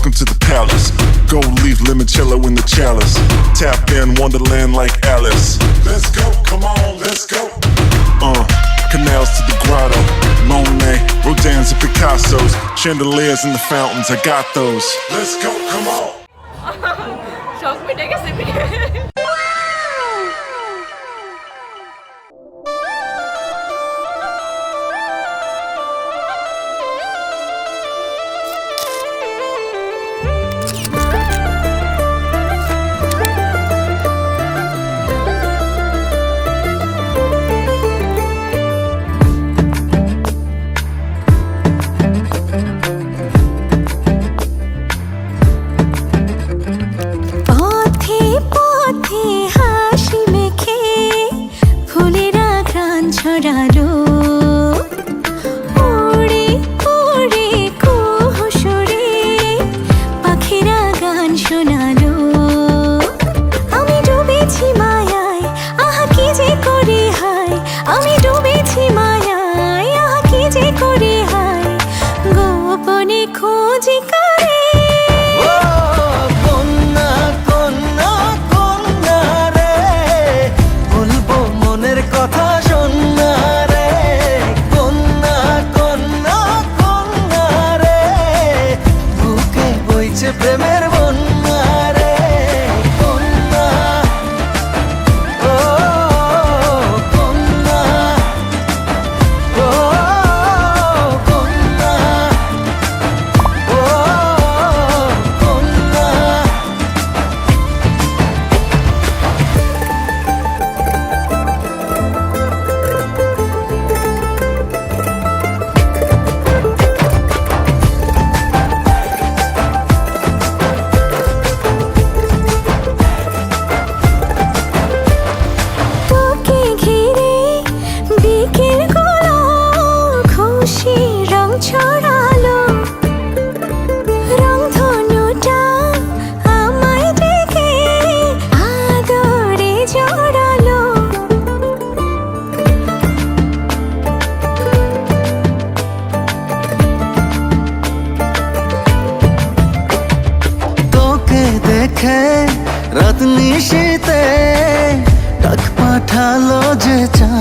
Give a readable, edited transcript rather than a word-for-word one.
welcome to the palace. Gold leaf limoncello in the chalice. Tap in Wonderland like Alice. Let's go, come on, let's go. Canals to the grotto. Monet, Rodin's and Picasso's. Chandeliers in the fountains, I got those. Let's go, come on. শখ মিটে গেছে। ছড়ালো ওরে ওরে কুহুসুরে পাখিরা গান শোনালো আমি ডুবেছি মায়ায় আহা কি যে করি হায় আমি ডুবেছি মায়ায় আহা কি যে করি হায় গোপনে খোঁজি করে প্রেমের বন্যা রে কন্যা ও কন্যা ও কন্যা ও কন্যা ছড়ালো রংধনুটা আমায় ডেকে আদরে জড়ালো তোকে দেখে রাত নিশীতে ডাক পাঠালো যে চা